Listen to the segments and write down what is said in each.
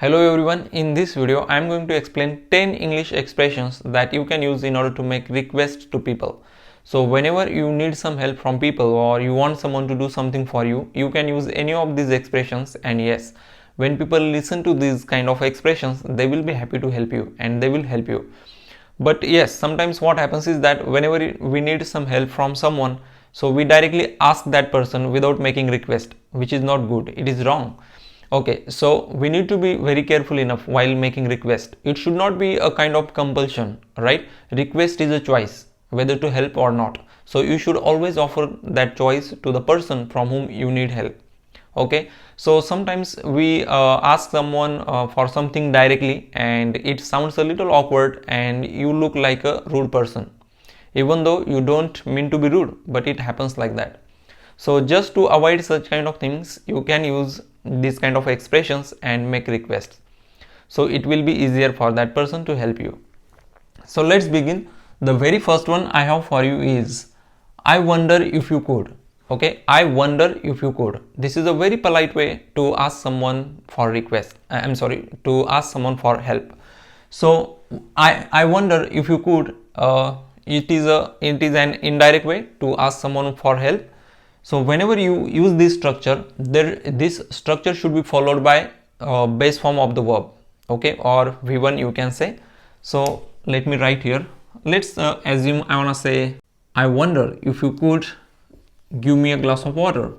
Hello everyone, in this video I am going to explain 10 English expressions that you can use in order to make requests to people. So whenever you need some help from people or you want someone to do something for you, you can use any of these expressions, and yes, when people listen to these kind of expressions, they will be happy to help you and they will help you. But yes, sometimes what happens is that whenever we need some help from someone, so we directly ask that person without making request, which is not good, it is wrong. Okay, so we need to be very careful enough while making request. It should not be a kind of compulsion, right? Request is a choice whether to help or not, so you should always offer that choice to the person from whom you need help. Okay, so sometimes we ask someone for something directly and it sounds a little awkward and you look like a rude person, even though you don't mean to be rude, but it happens like that. So just to avoid such kind of things, you can use these kind of expressions and make requests, so it will be easier for that person to help you. So let's begin. The very first one I have for you is, I wonder if you could. Okay, I wonder if you could. This is a very polite way to ask someone for request. I'm sorry, to ask someone for help. So I wonder if you could. It is an indirect way to ask someone for help. So whenever you use this structure, this structure should be followed by base form of the verb. Okay, or V1 you can say. So let me write here. Let's assume I wanna say, I wonder if you could give me a glass of water.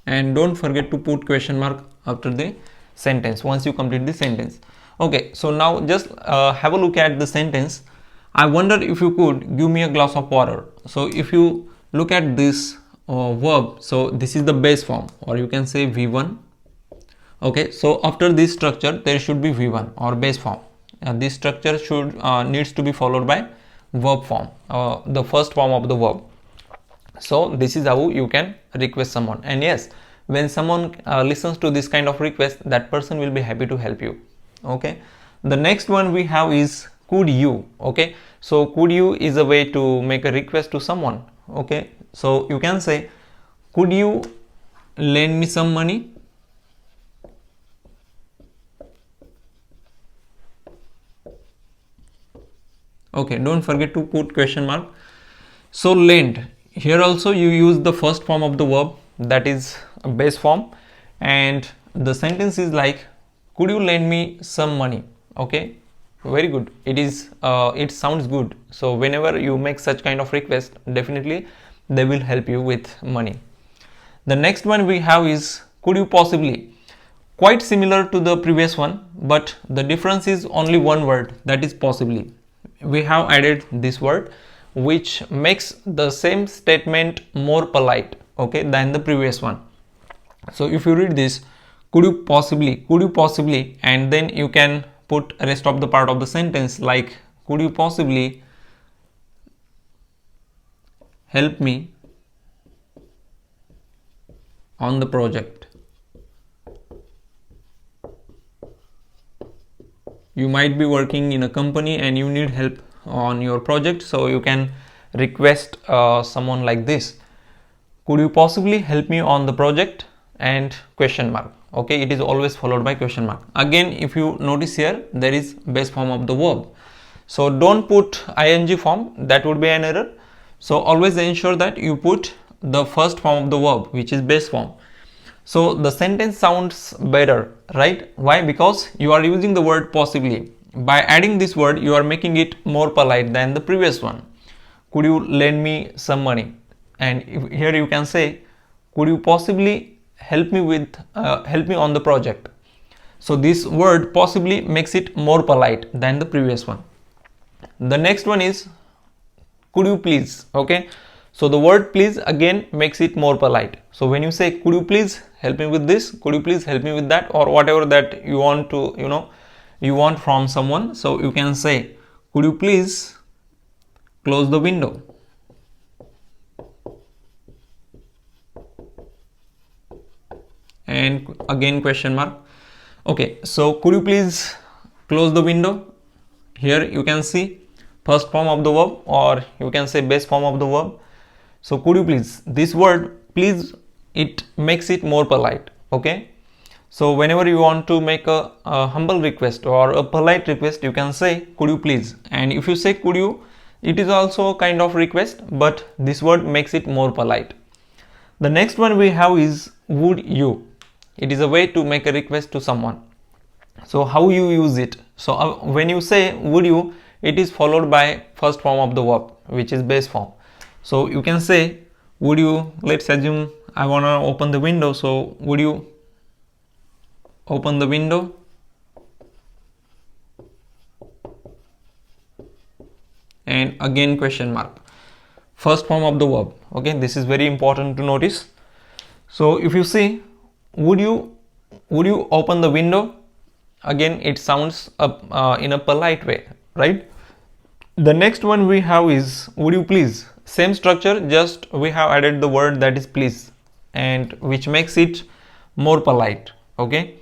And don't forget to put question mark after the sentence once you complete the sentence. Okay, so now just have a look at the sentence. I wonder if you could give me a glass of water. So if you look at this verb, so this is the base form, or you can say V1. Okay, so after this structure there should be V1 or base form. This structure should needs to be followed by verb form, the first form of the verb. So this is how you can request someone, and yes, when someone listens to this kind of request, that person will be happy to help you. Okay, the next one we have is could you. Okay, so could you is a way to make a request to someone. Okay, so you can say, could you lend me some money? Okay, don't forget to put question mark. So lend, here also you use the first form of the verb, that is a base form, and the sentence is like, could you lend me some money? Okay, very good. It sounds good. So whenever you make such kind of request, definitely they will help you with money. The next one we have is could you possibly. Quite similar to the previous one, but the difference is only one word, that is possibly. We have added this word which makes the same statement more polite, okay, than the previous one. So if you read this, could you possibly, and then you can put rest of the part of the sentence like, could you possibly help me on the project. You might be working in a company and you need help on your project, so you can request someone like this, could you possibly help me on the project, and question mark. Okay, it is always followed by question mark. Again, if you notice here, there is base form of the verb, so don't put ing form, that would be an error. So always ensure that you put the first form of the verb, which is base form. So the sentence sounds better, right? Why? Because you are using the word possibly. By adding this word, you are making it more polite than the previous one. Could you lend me some money? And here you can say, could you possibly help me on the project? So this word possibly makes it more polite than the previous one. The next one is could you please. Okay, so the word please again makes it more polite. So when you say could you please help me with this, could you please help me with that, or whatever that you want to, you want from someone, so you can say, could you please close the window? And again question mark. Okay, so could you please close the window? Here you can see first form of the verb, or you can say base form of the verb. So could you please, this word please, it makes it more polite. Okay, so whenever you want to make a humble request or a polite request, you can say could you please. And if you say could you, it is also a kind of request, but this word makes it more polite. The next one we have is would you. It is a way to make a request to someone. So how you use it? So when you say would you, it is followed by first form of the verb, which is base form. So you can say would you, let's assume I want to open the window, so would you open the window? And again question mark, first form of the verb. Okay, this is very important to notice. So if you see would you open the window, again it sounds in a polite way, right? The next one we have is would you please. Same structure, just we have added the word that is please, and which makes it more polite. Okay,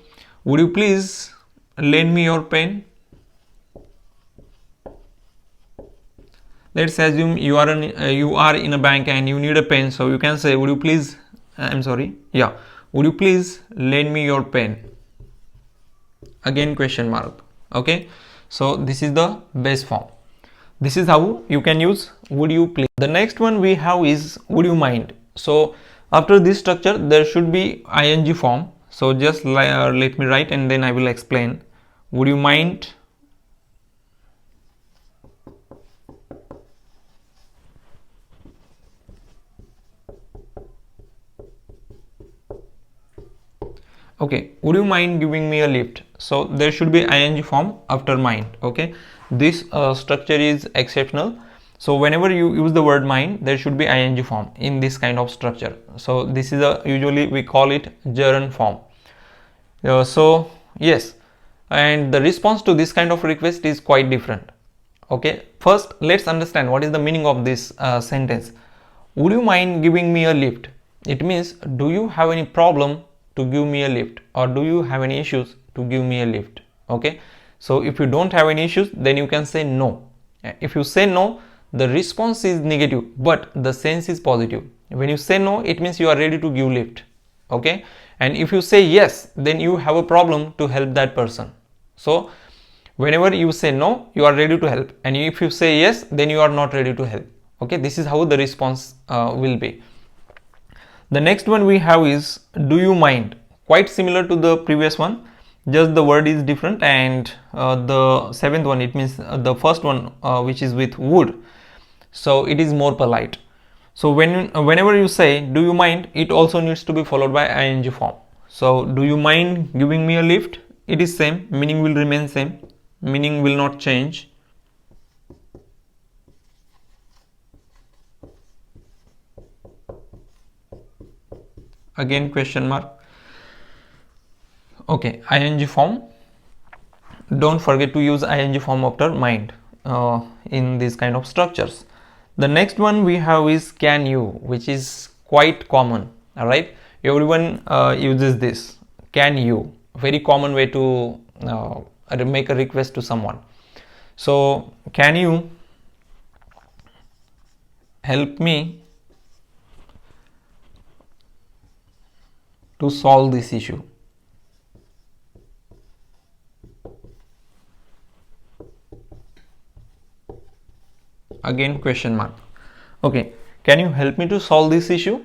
would you please lend me your pen? Let's assume you are in a bank and you need a pen, so you can say would you please, would you please lend me your pen? Again question mark. Okay, so this is the base form. This is how you can use would you please. The next one we have is would you mind. So after this structure there should be ing form. So just let me write and then I will explain. Would you mind? Okay, would you mind giving me a lift? So there should be ing form after mind. Okay, this structure is exceptional. So whenever you use the word mind, there should be ing form in this kind of structure. So this is usually we call it gerund form. So yes, and the response to this kind of request is quite different. Okay, first let's understand what is the meaning of this sentence. Would you mind giving me a lift? It means, do you have any problem to give me a lift, or do you have any issues to give me a lift? Okay, so if you don't have any issues, then you can say no. If you say no, the response is negative but the sense is positive. When you say no, it means you are ready to give lift. Okay, and if you say yes, then you have a problem to help that person. So whenever you say no, you are ready to help, and if you say yes, then you are not ready to help. Okay, this is how the response will be. The next one we have is do you mind. Quite similar to the previous one, just the word is different, and the seventh one, it means the first one which is with would, so it is more polite. So whenever you say do you mind, it also needs to be followed by ing form. So do you mind giving me a lift? It is same, meaning will remain same, meaning will not change. Again question mark. Okay, ing form, don't forget to use ing form after mind in these kind of structures. The next one we have is can you, which is quite common. All right, everyone uses this can you, very common way to make a request to someone. So can you help me to solve this issue? Again question mark. Okay, can you help me to solve this issue?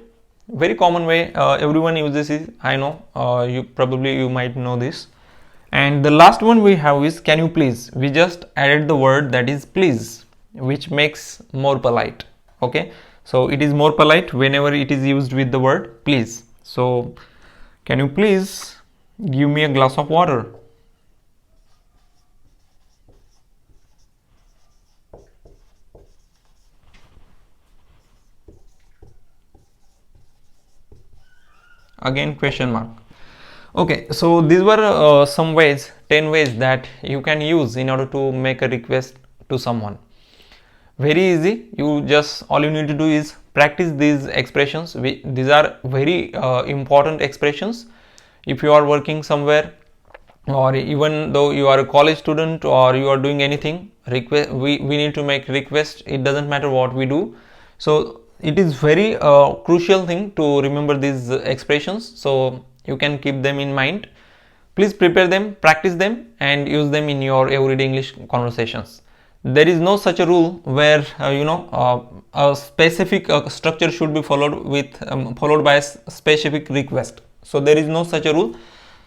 Very common way, everyone uses it. I know you might know this. And the last one we have is can you please. We just added the word that is please, which makes more polite. Okay, so it is more polite whenever it is used with the word please. So can you please give me a glass of water? Again question mark. Okay, so these were some ways, 10 ways that you can use in order to make a request to someone. Very easy. All you need to do is practice these expressions. These are very important expressions. If you are working somewhere, or even though you are a college student or you are doing anything, request, we need to make request. It doesn't matter what we do. So it is very crucial thing to remember these expressions, so you can keep them in mind. Please prepare them, practice them, and use them in your everyday English conversations. There is no such a rule where a specific structure should be followed with followed by a specific request. So there is no such a rule.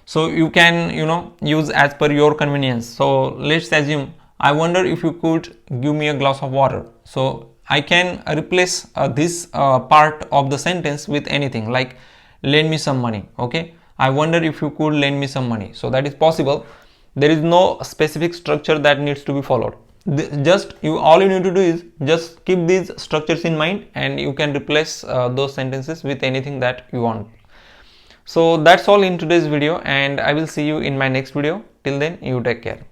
So you can use as per your convenience. So let's assume, I wonder if you could give me a glass of water. So I can replace this part of the sentence with anything, like lend me some money. Okay, I wonder if you could lend me some money. So that is possible. There is no specific structure that needs to be followed. All you need to do is just keep these structures in mind, and you can replace those sentences with anything that you want. So that's all in today's video, and I will see you in my next video. Till then, you take care.